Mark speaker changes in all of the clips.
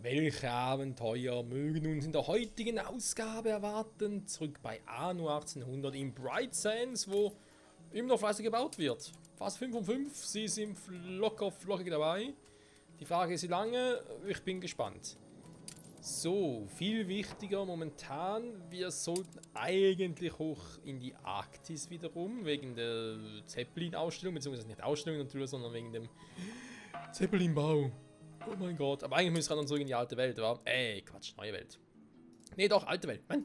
Speaker 1: welche Abenteuer mögen uns in der heutigen Ausgabe erwarten? Zurück bei Anno 1800 in Bright Sands, wo immer noch fleißig gebaut wird. Fast 5 von 5, sie sind locker flockig dabei. Die Frage ist, wie lange? Ich bin gespannt. So, viel wichtiger momentan, wir sollten eigentlich hoch in die Arktis wiederum, wegen der Zeppelin-Ausstellung, beziehungsweise nicht Ausstellung natürlich, sondern wegen dem Zeppelin-Bau. Oh mein Gott, aber eigentlich müssen wir dann zurück in die alte Welt, wa? Ey, Quatsch, neue Welt. Nee, doch, alte Welt, Mann.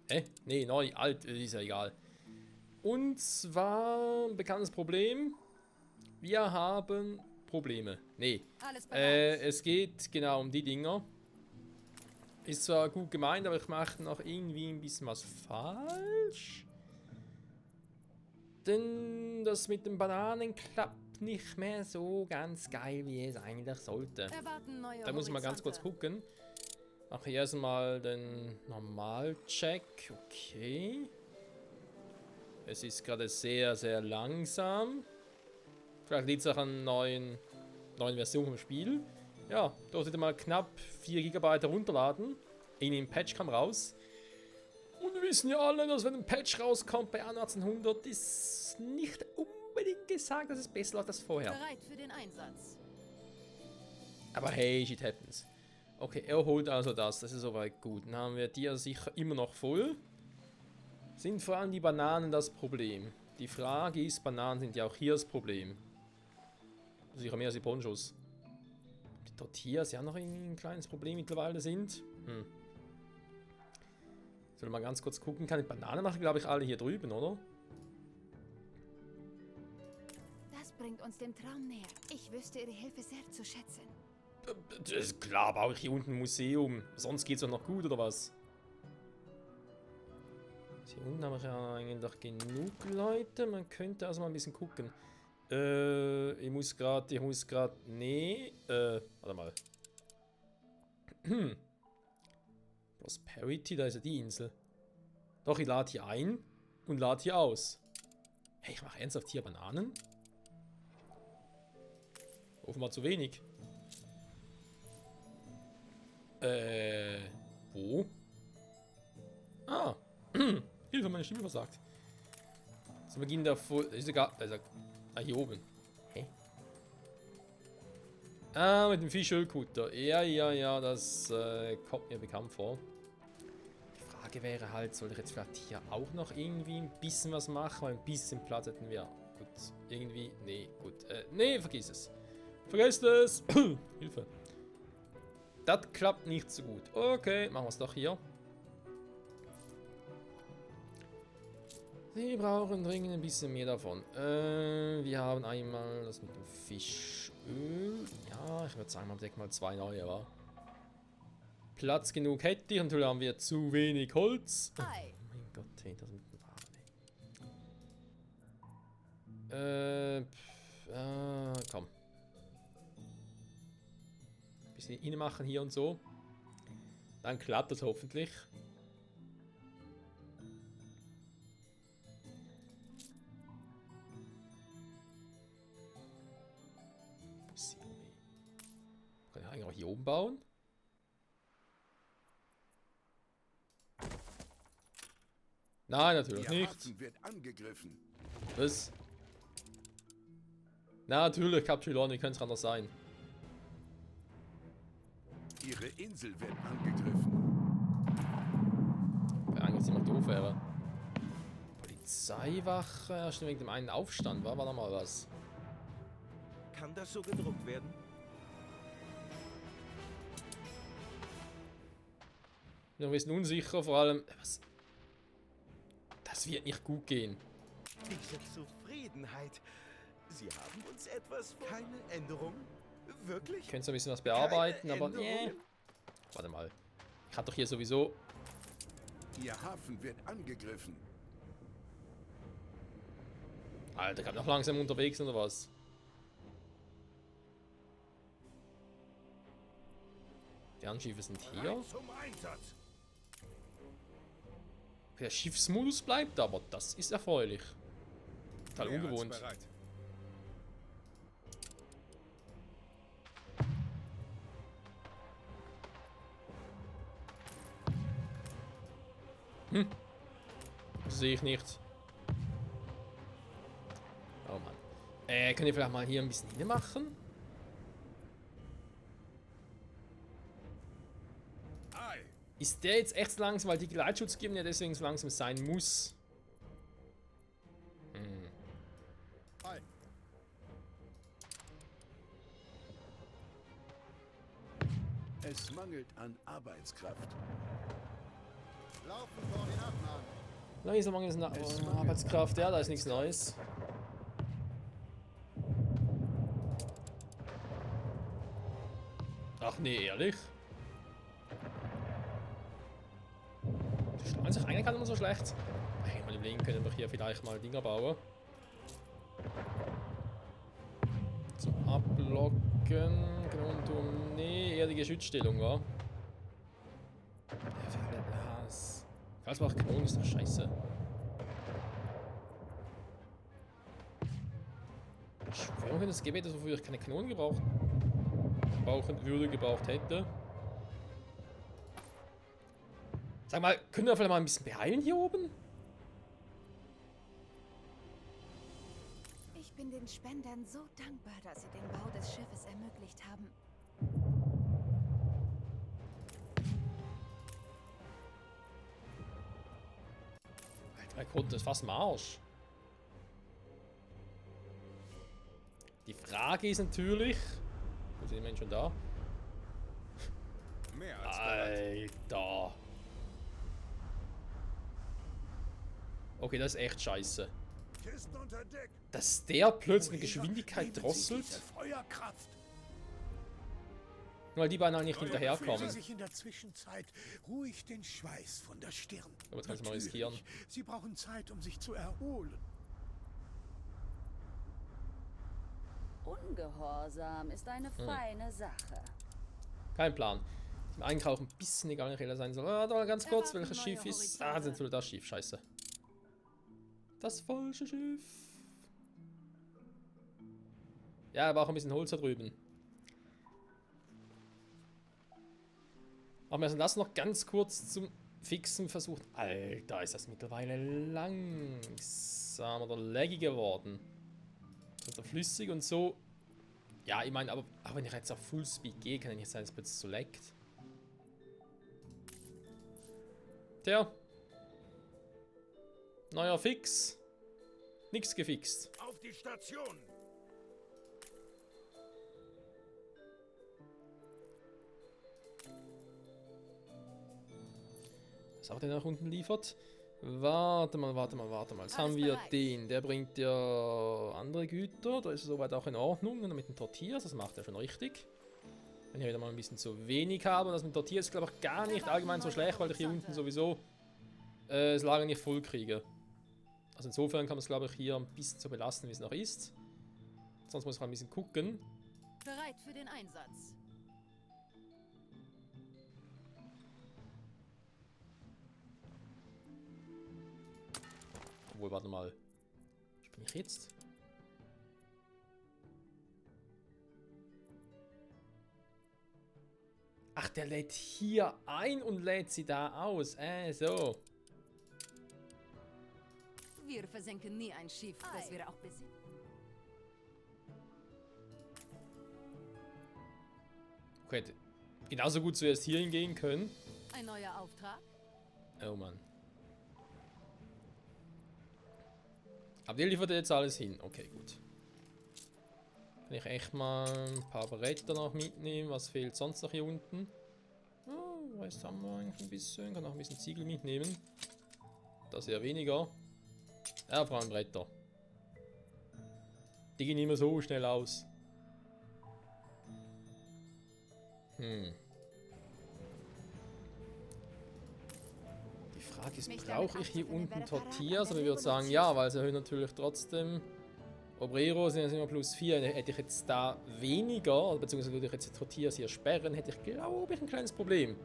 Speaker 1: Hä? Nee, neu, alt, ist ja egal. Und zwar ein bekanntes Problem. Wir haben Probleme. Nee. Es geht genau um die Dinger. Ist zwar gut gemeint, aber ich mache noch irgendwie ein bisschen was falsch. Denn das mit den Bananen klappt nicht mehr so ganz geil, wie es eigentlich sollte. Da muss ich mal ganz kurz gucken. Mache ich erstmal den Normalcheck. Okay. Es ist gerade sehr, sehr langsam. Vielleicht liegt es auch an neuen Version vom Spiel. Ja, dürfte mal knapp 4 GB herunterladen. In Patch kam raus. Und wir wissen ja alle, dass wenn ein Patch rauskommt bei Anno 1800, ist nicht unbedingt gesagt, dass es besser läuft als vorher.
Speaker 2: Bereit für den Einsatz.
Speaker 1: Aber hey, shit happens. Okay, er holt also das ist soweit gut. Dann haben wir die ja sicher immer noch voll. Sind vor allem die Bananen das Problem. Die Frage ist, Bananen sind ja auch hier das Problem. Sicher mehr als die Ponchos. Die Tortillas ja noch irgendwie ein kleines Problem mittlerweile sind. Soll mal ganz kurz gucken. Kann ich Bananen machen, glaube ich, alle hier drüben, oder?
Speaker 2: Das bringt uns dem Traum näher. Ich wüsste Ihre Hilfe sehr zu schätzen.
Speaker 1: Das ist klar, baue ich hier unten ein Museum. Sonst geht's doch noch gut, oder was? Hier unten haben wir ja eigentlich genug Leute. Man könnte also mal ein bisschen gucken. Ich muss gerade, nee, warte mal. Prosperity, da ist ja die Insel. Doch, ich lade hier ein und lade hier aus. Hey, ich mache ernsthaft hier Bananen? Offenbar zu wenig. Wo? Ah, Hilfe, meine Stimme versagt. Zu Beginn der ist egal. Hier oben. Hä? Ah, mit dem Fischölkutter. Ja, das kommt mir bekannt vor. Die Frage wäre halt, soll ich jetzt vielleicht hier auch noch irgendwie ein bisschen was machen? Weil ein bisschen Platz hätten wir. Gut, irgendwie. Nee, gut. Nee, vergiss es. Vergesst es! Hilfe. Das klappt nicht so gut. Okay, machen wir es doch hier. Sie brauchen dringend ein bisschen mehr davon. Wir haben einmal das mit dem Fischöl. Ja, ich würde sagen, man deckt mal 2 neue, wa? Platz genug hätte ich. Und natürlich haben wir zu wenig Holz. Oh mein Gott, hey, das mit dem Waren. Komm. Ein bisschen innen machen hier und so. Dann klappt das hoffentlich. Kann ich eigentlich auch hier oben bauen? Nein, natürlich
Speaker 3: Ihr
Speaker 1: nicht.
Speaker 3: Hafen wird angegriffen.
Speaker 1: Was? Natürlich, Capsulon, wie könnte es anders sein?
Speaker 3: Ihre Insel wird angegriffen.
Speaker 1: Wäre eigentlich ziemlich doof wäre. Polizeiwache, erst wegen dem einen Aufstand, war da mal was?
Speaker 4: Kann das so gedruckt werden?
Speaker 1: Bin ein bisschen unsicher, vor allem. Was? Das wird nicht gut gehen.
Speaker 4: Diese Zufriedenheit. Sie haben uns etwas... Keine Änderung? Wirklich?
Speaker 1: Könnt ein bisschen was bearbeiten,
Speaker 4: Keine
Speaker 1: aber nee.
Speaker 4: Änderungen?
Speaker 1: Warte mal. Ich hatte doch hier sowieso.
Speaker 3: Ihr Hafen wird angegriffen.
Speaker 1: Alter, kann noch langsam unterwegs oder was? Die anderen Schiffe sind hier.
Speaker 3: Bereit zum Einsatz.
Speaker 1: Der Schiffsmodus bleibt aber, das ist erfreulich. Total
Speaker 3: Mehr als
Speaker 1: ungewohnt.
Speaker 3: bereit.
Speaker 1: Das sehe ich nicht. Oh Mann. Könnt ihr vielleicht mal hier ein bisschen hinmachen?
Speaker 3: Ei.
Speaker 1: Ist der jetzt echt so langsam, weil die Gleitschutz geben ja deswegen so langsam sein muss?
Speaker 3: Ei. Es mangelt an Arbeitskraft.
Speaker 5: Laufen Koordinaten an.
Speaker 1: Langsam mangelt es an Arbeitskraft. Ja, da ist nichts Neues. Ach nee, ehrlich? Die schlagen sich eigentlich gar nicht mehr so schlecht. Hey, mal überlegen, können wir hier vielleicht mal Dinger bauen. Zum Ablocken. Grundum. Nee, eher die Geschützstellung, wa? Der verdammte Blas. Falls man auch Kanonen ist doch scheiße. Ich schwöre, wenn das Gebet ist, wofür ich keine Kanonen gebraucht hätte. Sag mal, können wir vielleicht mal ein bisschen beeilen hier oben?
Speaker 2: Ich bin den Spendern so dankbar, dass sie den Bau des Schiffes ermöglicht haben.
Speaker 1: Alter Gott, das ist fast im Arsch. Die Frage ist natürlich... Wo sind die Menschen da?
Speaker 3: Mehr als bereit.
Speaker 1: Alter. Okay, das ist echt scheiße.
Speaker 3: Kisten unter Deck.
Speaker 1: Dass der plötzlich Geschwindigkeit drosselt,
Speaker 3: Feuerkraft.
Speaker 1: weil die beiden halt nicht
Speaker 5: Sie
Speaker 1: hinterherkommen.
Speaker 5: sich in der Zwischenzeit ruhig den Schweiß von der Stirn.
Speaker 1: Aber jetzt kannst du mal riskieren.
Speaker 5: Natürlich, Sie brauchen Zeit, um sich zu erholen.
Speaker 6: Ungehorsam ist eine feine Sache.
Speaker 1: Kein Plan. Ist mir eigentlich auch ein bisschen egal, welcher Fehler sein soll. Warte mal ganz kurz,
Speaker 2: Erwarten
Speaker 1: welches
Speaker 2: neue
Speaker 1: Schiff ist.
Speaker 2: Horizonte.
Speaker 1: Ah, das ist natürlich das Schiff, scheiße. Das falsche Schiff. Ja, aber auch ein bisschen Holz da drüben. Machen wir das noch ganz kurz zum Fixen versucht. Alter, ist das mittlerweile langsam oder laggy geworden. Oder flüssig und so. Ja, ich meine, aber auch wenn ich jetzt auf Fullspeed gehe, kann ja nicht sein, dass es plötzlich so laggt. Tja. Neuer Fix. Nix gefixt.
Speaker 3: Auf die Station.
Speaker 1: Was auch der nach unten liefert. Warte mal. Jetzt haben wir
Speaker 2: bereit.
Speaker 1: den. Der bringt ja andere Güter. Da ist es soweit auch in Ordnung. Und mit den Tortillas, das macht er schon richtig. Wenn ich wieder mal ein bisschen zu wenig habe. Und das mit Tortillas ist, glaube ich, gar nicht allgemein so schlecht, weil ich hier unten sowieso das Lager nicht voll kriege. Also insofern kann man es, glaube ich, hier ein bisschen so belasten, wie es noch ist. Sonst muss ich mal ein bisschen gucken.
Speaker 2: Bereit für den Einsatz.
Speaker 1: Obwohl, warte mal. Was bin ich jetzt? Ach, der lädt hier ein und lädt sie da aus. So.
Speaker 2: Wir versenken nie ein Schiff, das wir auch besitzen.
Speaker 1: Okay, genauso gut zuerst hier hingehen können.
Speaker 2: Ein neuer Auftrag?
Speaker 1: Oh Mann. Aber der liefert jetzt alles hin. Okay, gut. Kann ich echt mal ein paar Bretter noch mitnehmen. Was fehlt sonst noch hier unten? Oh, Rest haben wir eigentlich ein bisschen. Kann auch ein bisschen Ziegel mitnehmen. Das eher weniger. Ja, vor allem Bretter. Die gehen immer so schnell aus. Die Frage ist, brauche ich hier unten Tortillas? Aber ich würde sagen, ja, weil sie erhöhen natürlich trotzdem. Obrero sind jetzt immer +4. Hätte ich jetzt da weniger, beziehungsweise würde ich jetzt die Tortillas hier sperren, hätte ich, glaube ich, ein kleines Problem.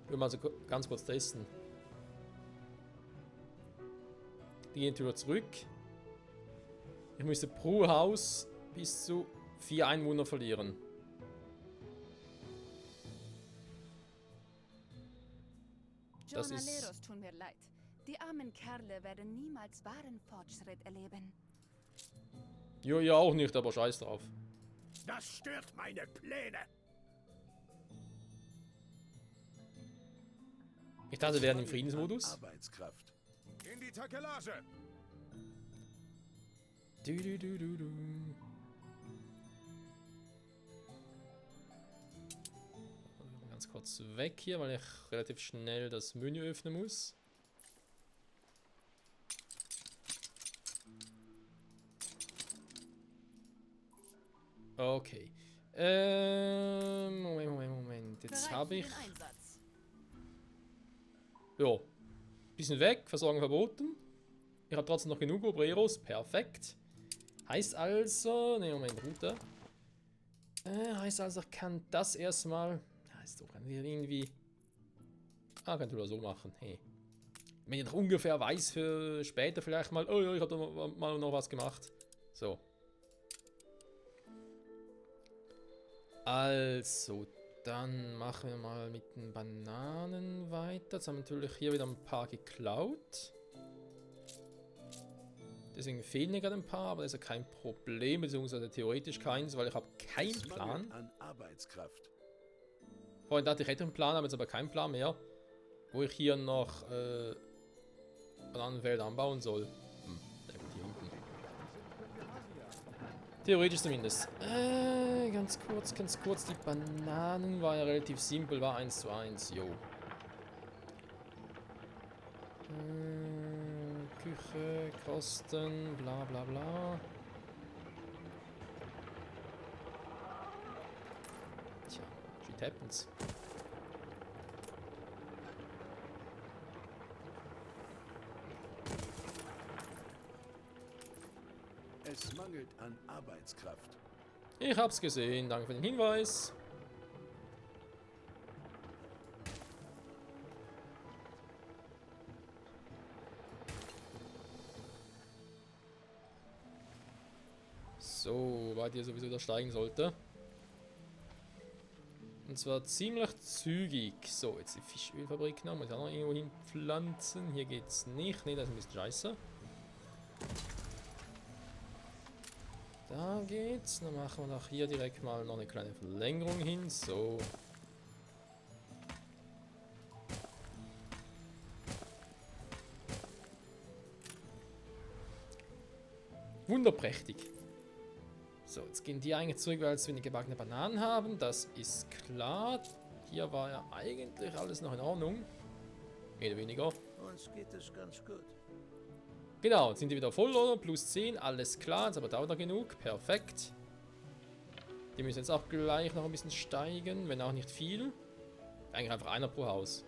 Speaker 1: Ich will mal so ganz kurz testen. Die gehen wieder zurück. Ich müsste pro Haus bis zu 4 Einwohner verlieren. Das ist...
Speaker 2: Jornaleros tun mir leid. Die armen Kerle werden niemals wahren Fortschritt erleben.
Speaker 1: Jo, ihr auch nicht, aber scheiß drauf.
Speaker 3: Das stört meine Pläne.
Speaker 1: Ich dachte, wir wären im Friedensmodus.
Speaker 5: Arbeitskraft.
Speaker 3: In die Takelage.
Speaker 1: Du, du, du, du, du. Ganz kurz weg hier, weil ich relativ schnell das Menü öffnen muss. Okay. Moment. Jetzt habe ich... Ja. Bisschen weg, Versorgung verboten. Ich habe trotzdem noch genug Obreros, perfekt. Heißt also... Ne, Moment, Route. Heißt also, ich kann das erstmal... Heißt doch, kann ich irgendwie... Ah, könnte man so machen, hey. Wenn ich noch ungefähr weiß für später vielleicht mal... Oh ja, ich habe da mal noch was gemacht. So. Also, dann machen wir mal mit den Bananen weiter. Jetzt haben wir natürlich hier wieder ein paar geklaut. Deswegen fehlen mir gerade ein paar, aber das ist ja kein Problem, beziehungsweise theoretisch keins, weil ich habe keinen Plan.
Speaker 5: An Arbeitskraft.
Speaker 1: Vorhin dachte ich, hätte einen Plan, habe jetzt aber keinen Plan mehr, wo ich hier noch Bananenfelder anbauen soll. Der gut hier unten. Theoretisch zumindest. Ganz kurz. Die Bananen war ja relativ simpel, war 1:1, jo. Küche, Kosten, bla bla bla. Tja, shit happens.
Speaker 5: Es mangelt an Arbeitskraft.
Speaker 1: Ich hab's gesehen, danke für den Hinweis. So, weit ihr sowieso da steigen sollte. Und zwar ziemlich zügig. So, jetzt die Fischölfabrik noch. Muss ich auch noch irgendwo hinpflanzen. Hier geht's nicht. Ne, das ist ein bisschen scheiße. Da geht's. Dann machen wir doch hier direkt mal noch eine kleine Verlängerung hin. So. Wunderprächtig. So, jetzt gehen die eigentlich zurück, weil wir gebackene Bananen haben. Das ist klar. Hier war ja eigentlich alles noch in Ordnung. Mehr oder weniger.
Speaker 5: Uns geht es ganz gut.
Speaker 1: Genau, jetzt sind die wieder voll, oder? Plus 10, alles klar. Jetzt aber dauert noch genug. Perfekt. Die müssen jetzt auch gleich noch ein bisschen steigen, wenn auch nicht viel. Eigentlich einfach einer pro Haus.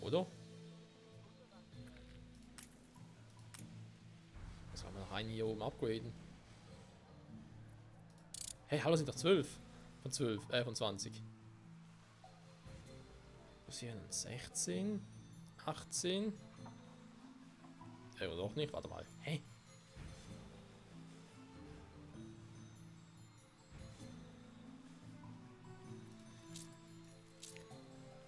Speaker 1: Oder? Was haben wir noch einen hier oben upgraden? Hey, hallo, sind doch 12. Von 20. Was hier? 16. 18. Oder doch nicht? Warte mal. Hey.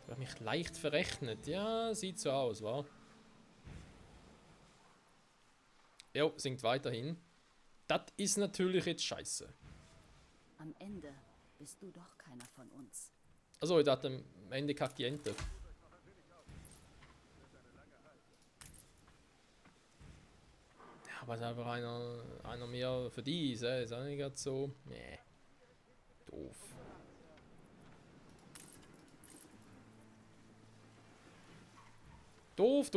Speaker 1: Ich habe mich leicht verrechnet. Ja, sieht so aus, wa? Jo, sinkt weiterhin. Das ist natürlich jetzt scheiße.
Speaker 6: Am Ende bist du doch keiner von uns.
Speaker 1: Also, ich dachte, am Ende kackt die Ente. Ja, aber es ist einfach einer mehr für die, ist auch nicht gerade so. Nee. Doof. Doof.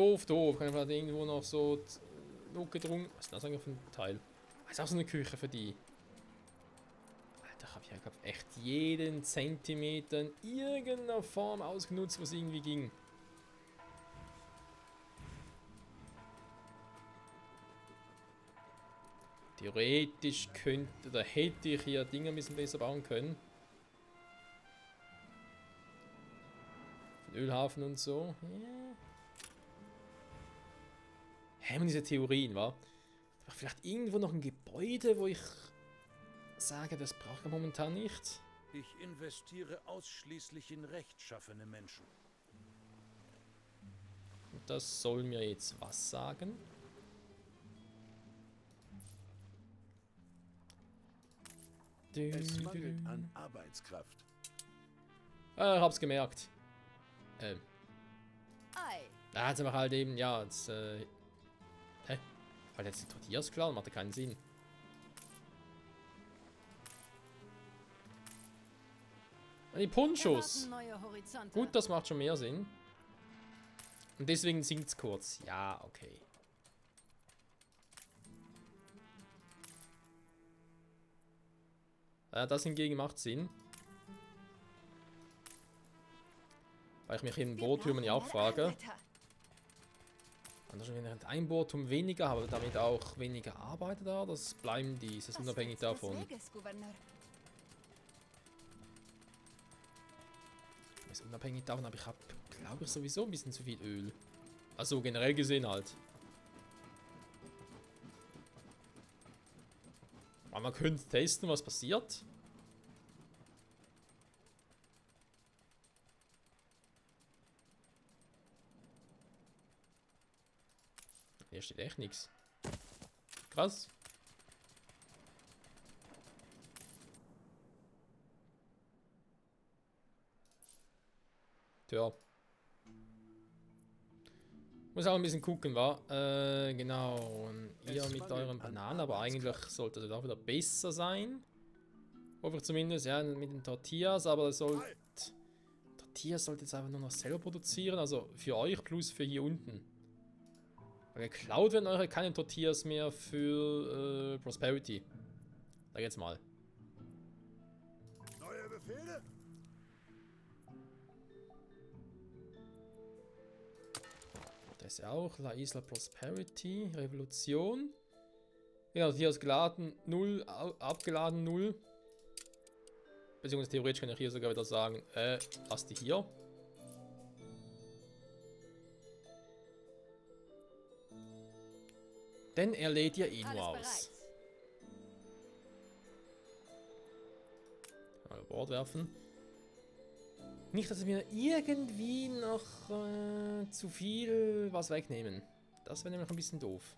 Speaker 1: Kann ich vielleicht irgendwo noch so gedrungen. Was ist das eigentlich für ein Teil? Das ist auch so eine Küche für die. Alter, ich habe hier glaub, echt jeden Zentimeter in irgendeiner Form ausgenutzt, was irgendwie ging. Theoretisch könnte oder hätte ich hier Dinge ein bisschen besser bauen können. Von Ölhafen und so. Ja. Haben diese Theorien, wa? Vielleicht irgendwo noch ein Gebäude, wo ich sage, das braucht man momentan nicht.
Speaker 3: Ich investiere ausschließlich in rechtschaffene Menschen.
Speaker 1: Das soll mir jetzt was sagen?
Speaker 3: Es mangelt an Arbeitskraft.
Speaker 1: Hab's gemerkt.
Speaker 2: Ei.
Speaker 1: Da hat's einfach halt eben, ja, jetzt, hä? Weil jetzt die Tortillas klar, macht ja keinen Sinn. Die Ponchos.
Speaker 2: Erwarten neue Horizonte.
Speaker 1: Gut, das macht schon mehr Sinn. Und deswegen sinkt's kurz. Ja, okay. Das hingegen macht Sinn. Weil ich mich in
Speaker 2: Wir
Speaker 1: Bohrtürmen ja auch
Speaker 2: brauchen mehr
Speaker 1: frage.
Speaker 2: Arbeiter.
Speaker 1: Also wenn ein Bohrturm weniger, aber damit auch weniger Arbeiter da, das bleiben die. Ist das
Speaker 2: Was
Speaker 1: unabhängig
Speaker 2: willst du
Speaker 1: davon.
Speaker 2: des Weges, Gouverneur?
Speaker 1: Ist unabhängig davon, aber ich habe, glaube ich, sowieso ein bisschen zu viel Öl. Also generell gesehen halt. Aber man könnte testen, was passiert. Hier steht echt nichts. Krass. Tja. Muss auch ein bisschen gucken, wa? Genau. Und ihr
Speaker 3: Es
Speaker 1: mit
Speaker 3: mangelt
Speaker 1: euren
Speaker 3: an
Speaker 1: Bananen, aber eigentlich
Speaker 3: Arbeitskraft.
Speaker 1: sollte das auch wieder besser sein. Hoffe ich zumindest, ja, mit den Tortillas, aber das sollte. Tortillas sollte jetzt einfach nur noch selber produzieren, also für euch plus für hier unten. Weil geklaut werden eure keine Tortillas mehr für Prosperity. Sag jetzt mal.
Speaker 3: Neue Befehle?
Speaker 1: Das ist auch La Isla Prosperity, Revolution. Genau, hier ist geladen 0, abgeladen 0. Beziehungsweise theoretisch kann ich hier sogar wieder sagen, lass die hier. Denn er lädt ja eh nur
Speaker 2: Alles
Speaker 1: aus.
Speaker 2: bereit.
Speaker 1: Mal über Bord werfen. Nicht, dass wir irgendwie noch zu viel was wegnehmen. Das wäre nämlich ein bisschen doof.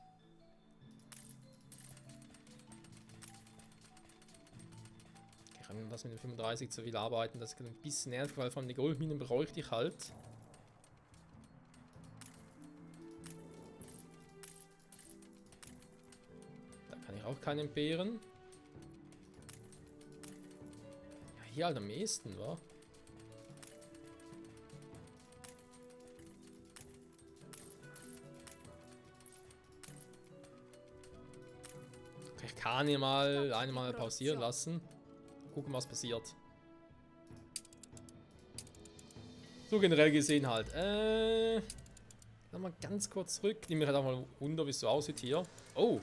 Speaker 1: Ich kann das mit dem 35 zu viel arbeiten, das ist ein bisschen nervig, weil von den Goldminen bräuchte ich halt. Da kann ich auch keinen entbehren. Ja, hier halt am ehesten, wa? Okay, ich kann hier mal einmal pausieren lassen. Gucken, was passiert. So generell gesehen halt. Mal ganz kurz zurück. Nimm mich halt auch mal wunder, wie es so aussieht hier. Oh.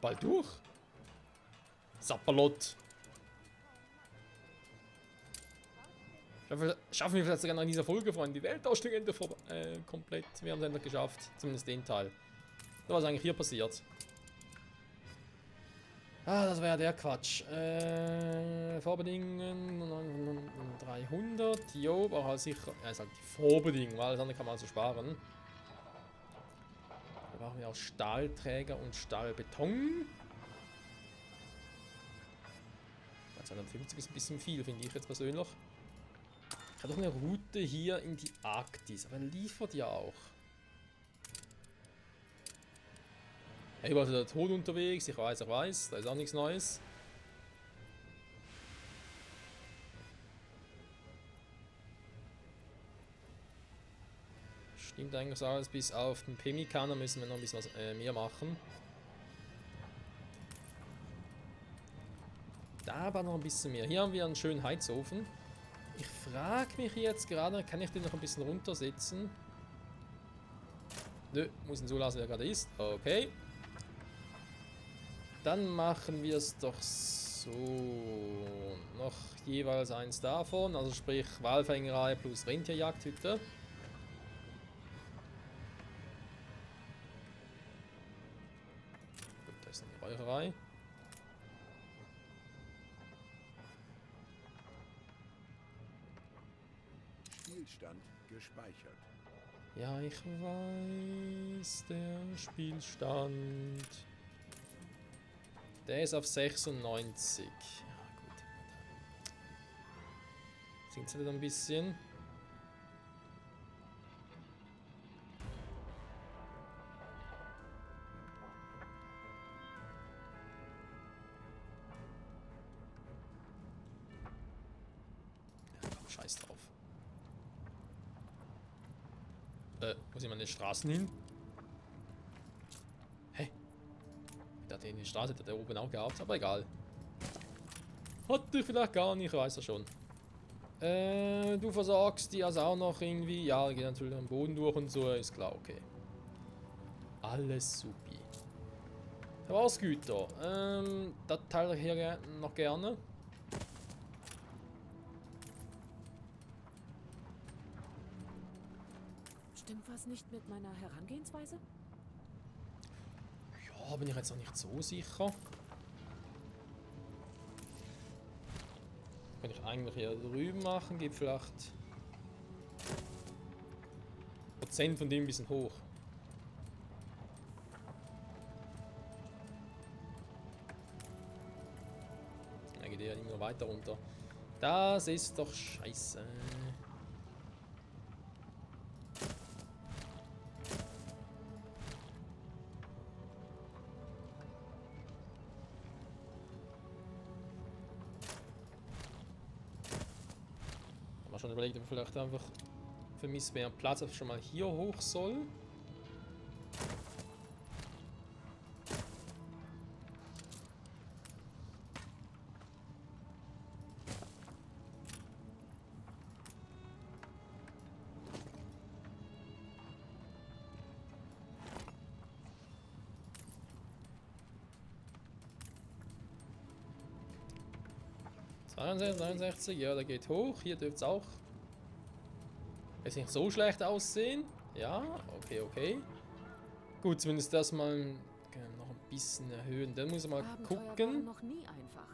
Speaker 1: Bald durch. Sapperlot. Schaffen wir vielleicht sogar noch in dieser Folge, Freunde. Die Weltausstellung komplett. Wir haben es endlich geschafft. Zumindest den Teil. So, was ist eigentlich hier passiert? Ah, das wäre der Quatsch. Vorbedingungen 300. Jo, aber halt sicher. Ja, ist halt die Vorbedingung, weil das andere kann man also sparen. Da brauchen wir auch Stahlträger und Stahlbeton. 250 ist ein bisschen viel, finde ich jetzt persönlich. Ich habe doch eine Route hier in die Arktis, aber liefert ja auch. Hey, war der Tod unterwegs, ich weiß, da ist auch nichts Neues. Stimmt eigentlich alles, bis auf den Pemmikan, da müssen wir noch ein bisschen was mehr machen. Da war noch ein bisschen mehr. Hier haben wir einen schönen Heizofen. Ich frage mich jetzt gerade, kann ich den noch ein bisschen runtersetzen? Nö, muss ihn so lassen, wie er gerade ist. Okay. Dann machen wir es doch so. Noch jeweils eins davon, also sprich Walfängerei plus Rentierjagdhütte. Gut, das ist eine Räucherei.
Speaker 5: Spielstand gespeichert.
Speaker 1: Ja, ich weiß, der Spielstand. Der ist auf 96. Ja, gut. Singt es wieder ein bisschen. Ja, komm, scheiß drauf. Wo sind meine Straßen hin? Hä? Ich dachte, die Straße hätte der oben auch gehabt, aber egal. Hatte vielleicht gar nicht, weiß er schon. Du versagst die also auch noch irgendwie. Ja, geht natürlich am Boden durch und so, ist klar, okay. Alles supi. Verbrauchsgüter. Das teile ich hier noch gerne.
Speaker 7: Stimmt was nicht mit meiner Herangehensweise?
Speaker 1: Ja, bin ich jetzt noch nicht so sicher. Kann ich eigentlich hier drüben machen, geht vielleicht Prozent von dem ein bisschen hoch. Dann geht er immer weiter runter. Das ist doch scheiße. Schon überlegt, ob vielleicht einfach für mich mehr Platz schon mal hier hoch soll. ...69, 69, ja, der geht hoch. Hier dürfte es auch... ...jetzt nicht so schlecht aussehen. Ja, okay, okay. Gut, zumindest das mal noch ein bisschen erhöhen. Dann muss ich mal
Speaker 7: Abenteuer waren
Speaker 1: gucken.
Speaker 7: noch nie einfach.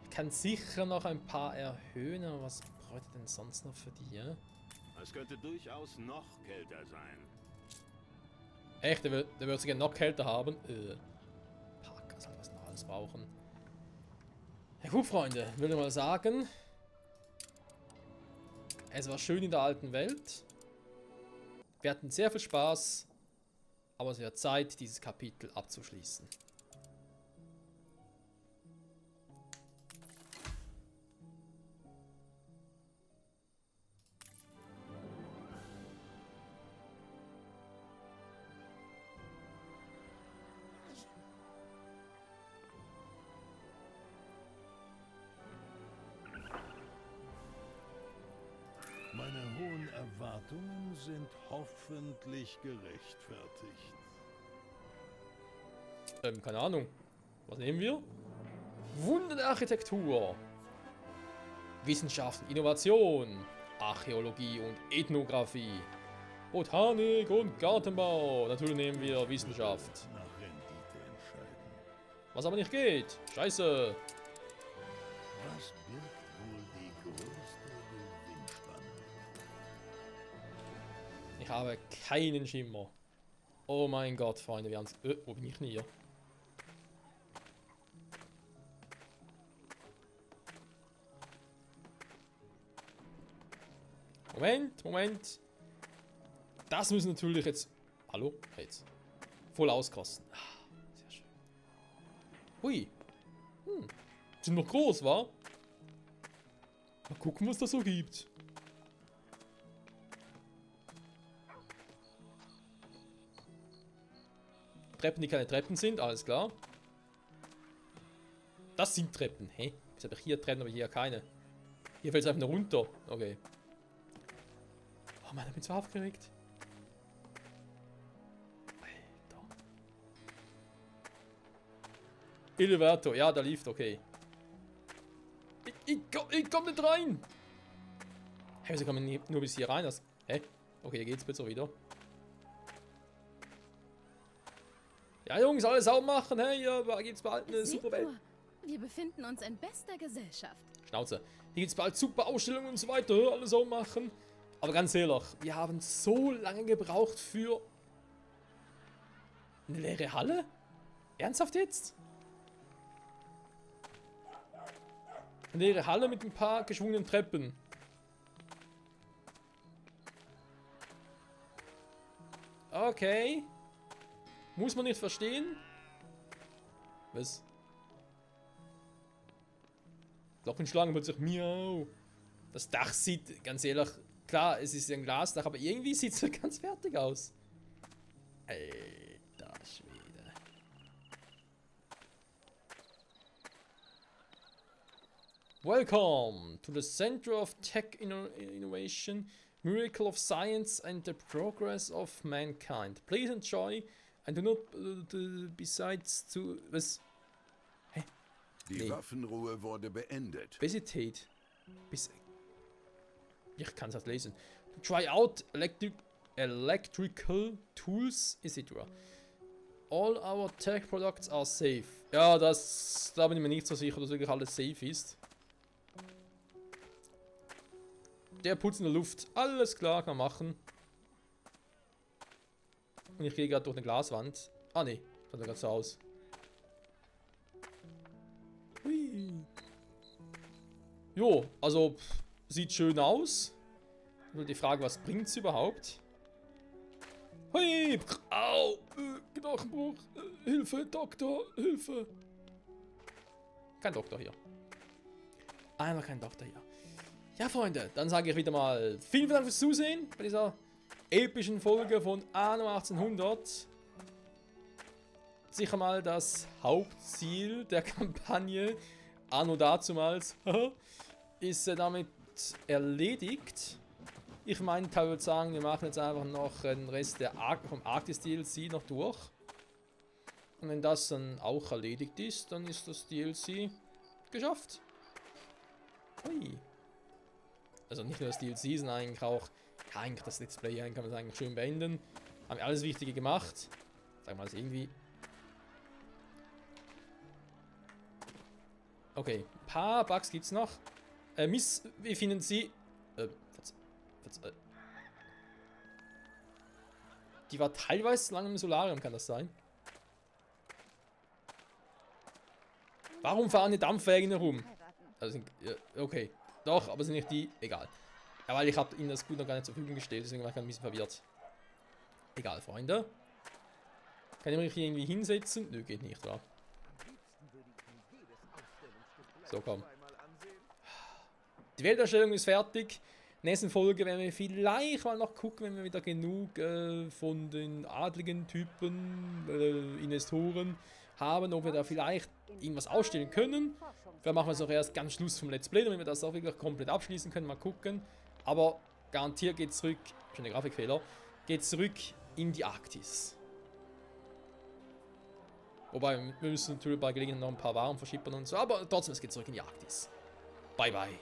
Speaker 1: Ich kann sicher noch ein paar erhöhen, aber was bräuchte denn sonst noch für die? Ja?
Speaker 8: Es könnte durchaus noch kälter sein.
Speaker 1: Echt, der wird sogar noch kälter haben. Parker soll was noch alles brauchen. Ja gut, Freunde, würde mal sagen, es war schön in der alten Welt. Wir hatten sehr viel Spaß, aber es wird Zeit, dieses Kapitel abzuschließen.
Speaker 5: Meine hohen Erwartungen sind hoffentlich gerechtfertigt.
Speaker 1: Keine Ahnung. Was nehmen wir? Wunder der Architektur. Wissenschaft und Innovation. Archäologie und Ethnographie. Botanik und Gartenbau. Natürlich nehmen wir Wissenschaft.
Speaker 5: Nach Rendite entscheiden.
Speaker 1: Was aber nicht geht. Scheiße.
Speaker 5: Was birgt wohl die größte Gewinnspanne?
Speaker 1: Ich habe keinen Schimmer. Oh mein Gott, Freunde, wir haben's... wo bin ich denn hier? Moment. Das müssen natürlich jetzt... Hallo? Jetzt. Voll auskosten. Ah, sehr schön. Hui. Sind noch groß, wa? Mal gucken, was das so gibt. Treppen, die keine Treppen sind, alles klar. Das sind Treppen, hä? Jetzt habe ich hier Treppen, aber hier keine. Hier fällt es einfach nur runter. Okay. Oh Mann, ich bin so aufgeregt. Alter. Elevator, ja, da lief, okay. Ich komm nicht rein! Hä, wieso kann man nur bis hier rein? Hä? Okay, hier geht's bitte wieder. Ja, Jungs, alles sauber machen, hey, ja, gibt's bald eine
Speaker 7: Seht
Speaker 1: super Welt.
Speaker 7: nur,
Speaker 9: Wir befinden uns in bester Gesellschaft.
Speaker 1: Schnauze. Hier gibt's bald super Ausstellungen und so weiter, alles so machen. Aber ganz ehrlich, wir haben so lange gebraucht für eine leere Halle? Ernsthaft jetzt? Eine leere Halle mit ein paar geschwungenen Treppen. Okay. Muss man nicht verstehen. Was? Glockenschlagen plötzlich miau. Das Dach sieht, ganz ehrlich, klar, es ist ein Glasdach, aber irgendwie sieht es ganz fertig aus. Alter Schwede. Welcome to the Center of Tech Innovation, Miracle of Science and the Progress of Mankind. Please enjoy and do not besides to... Was? Hä?
Speaker 8: Die Waffenruhe wurde beendet.
Speaker 1: Visitate. Ich kann es nicht lesen. Try out electrical tools, etc. All our tech products are safe. Ja, da bin ich mir nicht so sicher, dass wirklich alles safe ist. Der Putz in der Luft. Alles klar, kann man machen. Und ich gehe gerade durch eine Glaswand. Ah ne, schaut gerade so aus. Hui. Jo, also sieht schön aus. Nur die Frage, was bringt es überhaupt? Hui! Au! Knochenbruch! Hilfe, Doktor! Hilfe! Kein Doktor hier. Einmal kein Doktor hier. Ja, Freunde, dann sage ich wieder mal vielen Dank fürs Zusehen bei dieser epischen Folge von Anno 1800. Sicher mal das Hauptziel der Kampagne Anno dazumals ist damit erledigt. Ich meine, ich würde sagen, wir machen jetzt einfach noch den Rest vom Arktis DLC noch durch. Und wenn das dann auch erledigt ist, dann ist das DLC geschafft. Hui. Also nicht nur das DLC, sondern eigentlich auch, ja, eigentlich das Let's Play kann man sagen, schön beenden. Haben wir alles Wichtige gemacht. Sagen wir mal das irgendwie. Okay, ein paar Bugs gibt's noch. Wie finden Sie... Die war teilweise lang im Solarium, kann das sein? Warum fahren die Dampfwägen herum? Also, okay. Doch, aber sind nicht die. Egal. Ja, weil ich habe ihnen das Gut noch gar nicht zur Verfügung gestellt, deswegen war ich ein bisschen verwirrt. Egal, Freunde. Kann ich mich hier irgendwie hinsetzen? Nö, geht nicht, oder? So, komm. Die Welterstellung ist fertig. Nächsten Folge werden wir vielleicht mal noch gucken, wenn wir wieder genug von den adligen Typen, Investoren haben, ob wir da vielleicht irgendwas ausstellen können. Vielleicht machen wir es auch erst ganz Schluss vom Let's Play, damit wir das auch wirklich komplett abschließen können. Mal gucken. Aber garantiert geht es zurück, schon der Grafikfehler, geht zurück in die Arktis. Wobei, wir müssen natürlich bei Gelegenheit noch ein paar Waren verschippern und so, aber trotzdem, es geht zurück in die Arktis. Bye, bye.